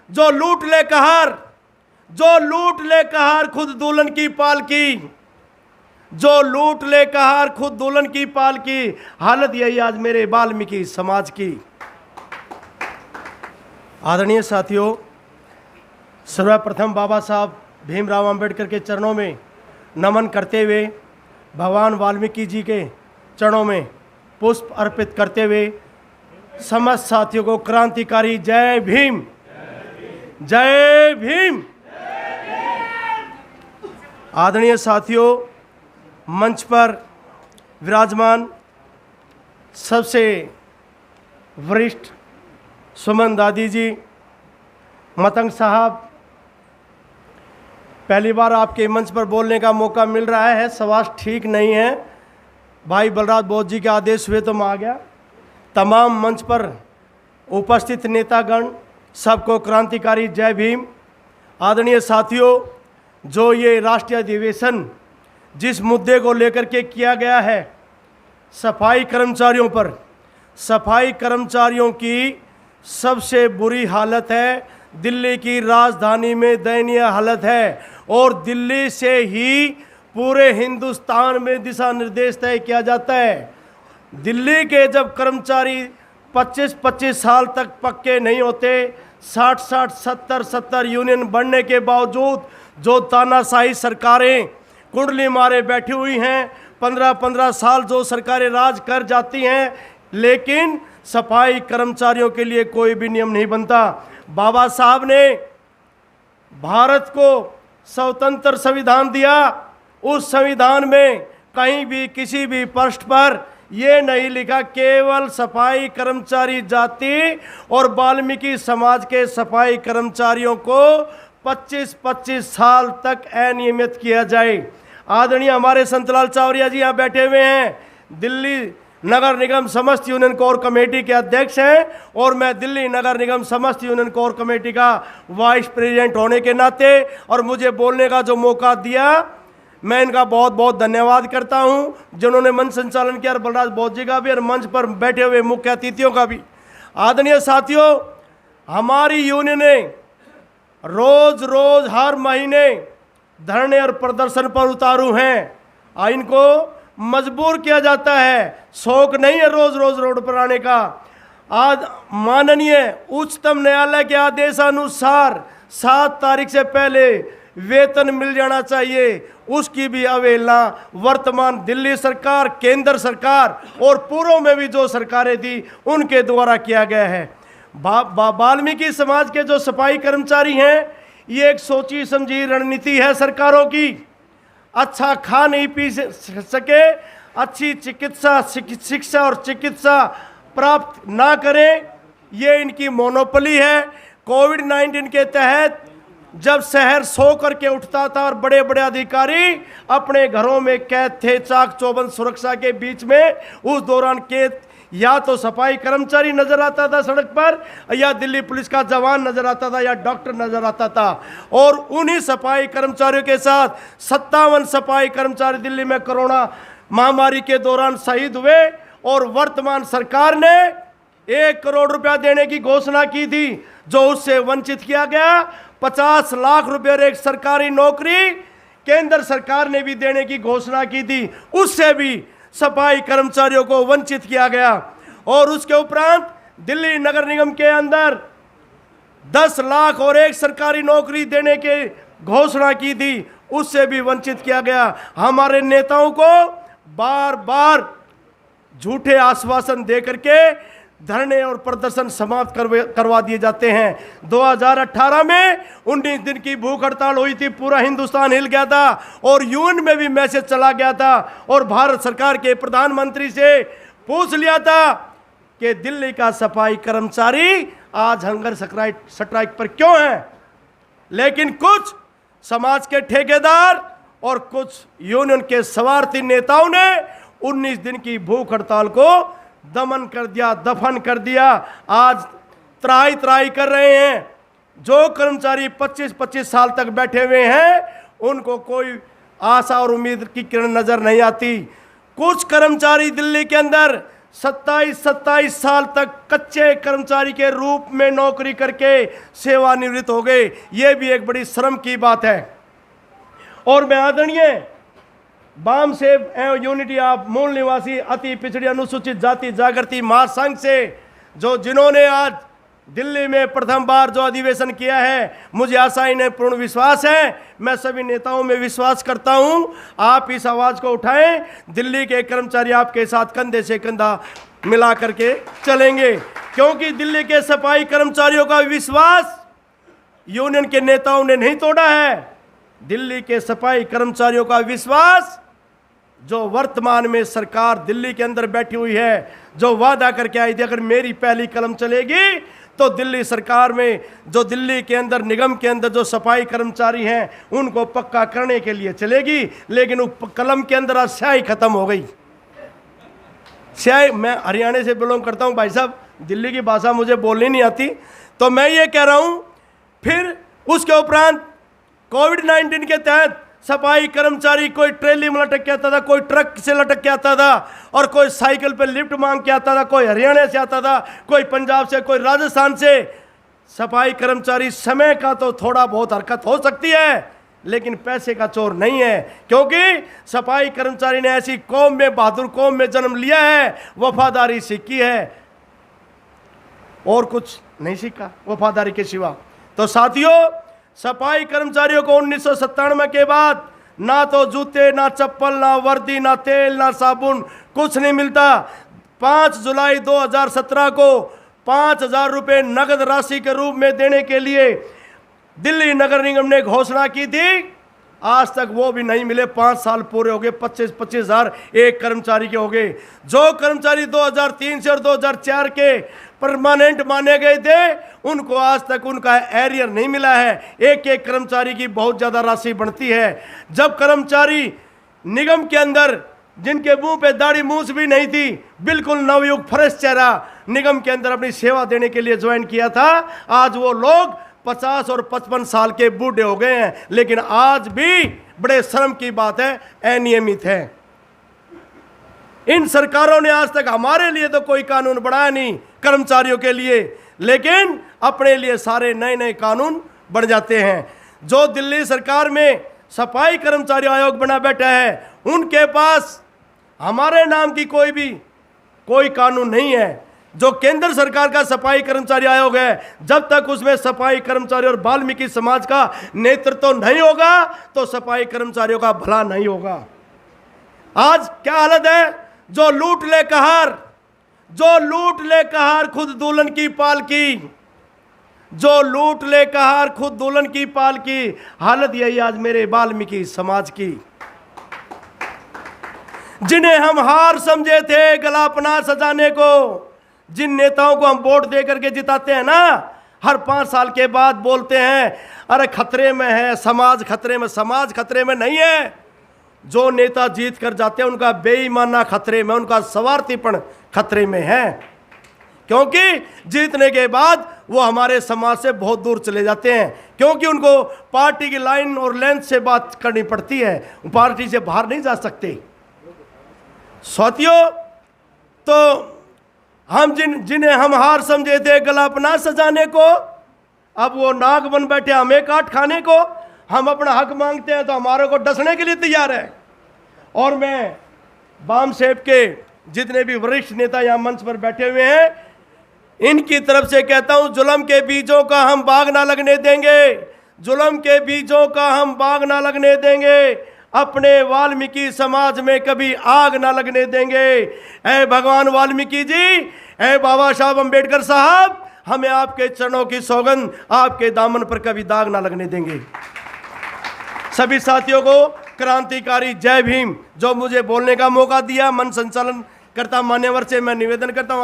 जो लूट ले कहर खुद दुल्हन की पालकी, जो लूट ले कहर खुद दुल्हन की पालकी। हालत यही आज मेरे वाल्मीकि समाज की। आदरणीय साथियों, सर्वप्रथम बाबा साहब भीमराव अंबेडकर के चरणों में नमन करते हुए, भगवान वाल्मीकि जी के चरणों में पुष्प अर्पित करते हुए समस्त साथियों को क्रांतिकारी जय भीम, जय भीम। आदरणीय साथियों, मंच पर विराजमान सबसे वरिष्ठ सुमन दादी जी, मतंग साहब, पहली बार आपके मंच पर बोलने का मौका मिल रहा है। स्वास्थ्य ठीक नहीं है, भाई बलराज बोस जी के आदेश हुए तो मैं आ गया। तमाम मंच पर उपस्थित नेतागण सबको क्रांतिकारी जय भीम। आदरणीय साथियों, जो ये राष्ट्रीय अधिवेशन जिस मुद्दे को लेकर के किया गया है, सफाई कर्मचारियों पर, सफाई कर्मचारियों की सबसे बुरी हालत है। दिल्ली की राजधानी में दयनीय हालत है और दिल्ली से ही पूरे हिंदुस्तान में दिशा निर्देश तय किया जाता है। दिल्ली के जब कर्मचारी 25-25 साल तक पक्के नहीं होते, 60-60, 70-70 यूनियन बढ़ने के बावजूद जो तानाशाही सरकारें कुंडली मारे बैठी हुई हैं, 15-15 साल जो सरकारें राज कर जाती हैं, लेकिन सफाई कर्मचारियों के लिए कोई भी नियम नहीं बनता। बाबा साहब ने भारत को स्वतंत्र संविधान दिया। उस संविधान में कहीं भी किसी भी पृष्ठ पर ये नहीं लिखा केवल सफाई कर्मचारी जाति और वाल्मीकि समाज के सफाई कर्मचारियों को 25-25 साल तक अनियमित किया जाए। आदरणीय हमारे संतलाल चावरिया जी यहाँ बैठे हुए हैं, दिल्ली नगर निगम समस्त यूनियन कोर कमेटी के अध्यक्ष हैं और मैं दिल्ली नगर निगम समस्त यूनियन कोर कमेटी का वाइस प्रेसिडेंट होने के नाते और मुझे बोलने का जो मौका दिया, मैं इनका बहुत बहुत धन्यवाद करता हूं, जिन्होंने मंच संचालन किया, और बलराज बोस जी का भी और मंच पर बैठे हुए मुख्य अतिथियों का भी। आदरणीय साथियों, हमारी यूनियनें रोज रोज हर महीने धरने और प्रदर्शन पर उतारू हैं। इनको मजबूर किया जाता है, शौक नहीं है रोज रोज रोड पर आने का। आज माननीय उच्चतम न्यायालय के आदेशानुसार 7 तारीख से पहले वेतन मिल जाना चाहिए, उसकी भी अवहेलना वर्तमान दिल्ली सरकार, केंद्र सरकार और पूर्व में भी जो सरकारें थी उनके द्वारा किया गया है। वाल्मीकि समाज के जो सफाई कर्मचारी हैं, ये एक सोची समझी रणनीति है सरकारों की। अच्छा खा नहीं पी सके, अच्छी चिकित्सा शिक्षा और चिकित्सा प्राप्त ना करें, ये इनकी मोनोपोली है। कोविड-19 के तहत जब शहर सो करके उठता था और बड़े बड़े अधिकारी अपने घरों में कैद थे चाक चौबंद सुरक्षा के बीच में, उस दौरान कैद या तो सफाई कर्मचारी नजर आता था सड़क पर, या दिल्ली पुलिस का जवान नजर आता था, या डॉक्टर नजर आता था। और उन्हीं सफाई कर्मचारियों के साथ 57 सफाई कर्मचारी दिल्ली में कोरोना महामारी के दौरान शहीद हुए और वर्तमान सरकार ने 1 करोड़ रुपया देने की घोषणा की थी, जो उससे वंचित किया गया। 50 लाख रुपये और एक सरकारी नौकरी केंद्र सरकार ने भी देने की घोषणा की थी, उससे भी सफाई कर्मचारियों को वंचित किया गया। और उसके उपरांत दिल्ली नगर निगम के अंदर 10 लाख और एक सरकारी नौकरी देने की घोषणा की थी, उससे भी वंचित किया गया। हमारे नेताओं को बार बार झूठे आश्वासन देकर के धरने और प्रदर्शन समाप्त करवा दिए जाते हैं। 2018 में 19 दिन की भूख हड़ताल हुई थी, पूरा हिंदुस्तान हिल गया था और यूएन में भी मैसेज चला गया था और भारत सरकार के प्रधानमंत्री से पूछ लिया था कि दिल्ली का सफाई कर्मचारी आज हंगर स्ट्राइक पर क्यों है। लेकिन कुछ समाज के ठेकेदार और कुछ यूनियन के स्वार्थी नेताओं ने 19 दिन की भूख हड़ताल को दमन कर दिया, दफन कर दिया। आज त्राही त्राही कर रहे हैं। जो कर्मचारी 25-25 साल तक बैठे हुए हैं, उनको कोई आशा और उम्मीद की किरण नजर नहीं आती। कुछ कर्मचारी दिल्ली के अंदर 27 साल तक कच्चे कर्मचारी के रूप में नौकरी करके सेवानिवृत्त हो गए। यह भी एक बड़ी शर्म की बात है। और मैं आदरणीय बाम सेव एवं यूनिटी ऑफ मूल निवासी अति पिछड़ी अनुसूचित जाति जागृति महासंघ से जिन्होंने आज दिल्ली में प्रथम बार जो अधिवेशन किया है, मुझे आशा इन्हें पूर्ण विश्वास है, मैं सभी नेताओं में विश्वास करता हूं, आप इस आवाज को उठाएं। दिल्ली के कर्मचारी आपके साथ कंधे से कंधा मिला करके चलेंगे, क्योंकि दिल्ली के सफाई कर्मचारियों का विश्वास यूनियन के नेताओं ने नहीं तोड़ा है। दिल्ली के सफाई कर्मचारियों का विश्वास जो वर्तमान में सरकार दिल्ली के अंदर बैठी हुई है, जो वादा करके आई थी अगर मेरी पहली कलम चलेगी तो दिल्ली सरकार में जो दिल्ली के अंदर निगम के अंदर जो सफाई कर्मचारी हैं उनको पक्का करने के लिए चलेगी, लेकिन उस कलम के अंदर आज स्याही खत्म हो गई। स्याही, मैं हरियाणा से बिलोंग करता हूं भाई साहब, दिल्ली की भाषा मुझे बोलनी नहीं आती, तो मैं ये कह रहा हूं। फिर उसके उपरांत कोविड-19 के तहत सफाई कर्मचारी कोई ट्रेली में लटक के आता था, कोई ट्रक से लटक के आता था, और कोई साइकिल पे लिफ्ट मांग के आता था, कोई हरियाणा से आता था, कोई पंजाब से, कोई राजस्थान से। सफाई कर्मचारी समय का तो थोड़ा बहुत हरकत हो सकती है, लेकिन पैसे का चोर नहीं है, क्योंकि सफाई कर्मचारी ने ऐसी कौम में, बहादुर कौम में जन्म लिया है, वफादारी सीखी है, और कुछ नहीं सीखा वफादारी के सिवा। तो साथियों, सफाई कर्मचारियों को 1997 के बाद ना तो जूते, ना चप्पल, ना वर्दी, ना तेल, ना साबुन, कुछ नहीं मिलता। 5 जुलाई 2017 को 5,000 रुपये नगद राशि के रूप में देने के लिए दिल्ली नगर निगम ने घोषणा की थी, आज तक वो भी नहीं मिले। 5 साल पूरे हो गए, 25-25 हज़ार एक कर्मचारी के हो गए। जो कर्मचारी 2003 से और 2004 के परमानेंट माने गए थे, उनको आज तक उनका एरियर नहीं मिला है। एक एक कर्मचारी की बहुत ज़्यादा राशि बढ़ती है। जब कर्मचारी निगम के अंदर जिनके मुंह पे दाढ़ी मूछ भी नहीं थी, बिल्कुल नवयुग फ्रेश चेहरा निगम के अंदर अपनी सेवा देने के लिए ज्वाइन किया था, आज वो लोग 50 और 55 साल के बूढ़े हो गए हैं, लेकिन आज भी बड़े शर्म की बात है, अनियमित है। इन सरकारों ने आज तक हमारे लिए तो कोई कानून बनाया नहीं कर्मचारियों के लिए, लेकिन अपने लिए सारे नए नए कानून बन जाते हैं। जो दिल्ली सरकार में सफाई कर्मचारी आयोग बना बैठा है, उनके पास हमारे नाम की कोई कानून नहीं है। जो केंद्र सरकार का सफाई कर्मचारी आयोग है, जब तक उसमें सफाई कर्मचारी और वाल्मीकि समाज का नेतृत्व नहीं होगा तो सफाई कर्मचारियों का भला नहीं होगा। आज क्या हालत है, जो लूट ले कहार खुद दुल्हन की पालकी, जो लूट ले कहार खुद दुल्हन की पालकी, हालत यही आज मेरे वाल्मीकि समाज की। जिन्हें हम हार समझे थे गला अपना सजाने को, जिन नेताओं को हम वोट दे करके जिताते हैं ना, हर 5 साल के बाद बोलते हैं अरे खतरे में है समाज, खतरे में। समाज खतरे में नहीं है। जो नेता जीत कर जाते हैं उनका बेईमाना खतरे में, उनका स्वार्थीपन खतरे में है, क्योंकि जीतने के बाद वो हमारे समाज से बहुत दूर चले जाते हैं, क्योंकि उनको पार्टी की लाइन और लेंथ से बात करनी पड़ती है, पार्टी से बाहर नहीं जा सकते। साथियों, तो हम जिन्हें हम हार समझे थे गला अपना सजाने को, अब वो नाग बन बैठे हमें काट खाने को। हम अपना हक मांगते हैं तो हमारे को डसने के लिए तैयार है। और मैं बाम सेव के जितने भी वरिष्ठ नेता यहाँ मंच पर बैठे हुए हैं, इनकी तरफ से कहता हूँ, जुल्म के बीजों का हम बाग ना लगने देंगे, जुल्म के बीजों का हम बाग ना लगने देंगे, अपने वाल्मीकि समाज में कभी आग ना लगने देंगे। ऐ भगवान वाल्मीकि जी, ऐ बाबा साहब अम्बेडकर साहब, हमें आपके चरणों की सौगंध, आपके दामन पर कभी दाग ना लगने देंगे। सभी साथियों को क्रांतिकारी जय भीम। जो मुझे बोलने का मौका दिया, मन संचालन करता मान्यवर से मैं निवेदन करता हूँ।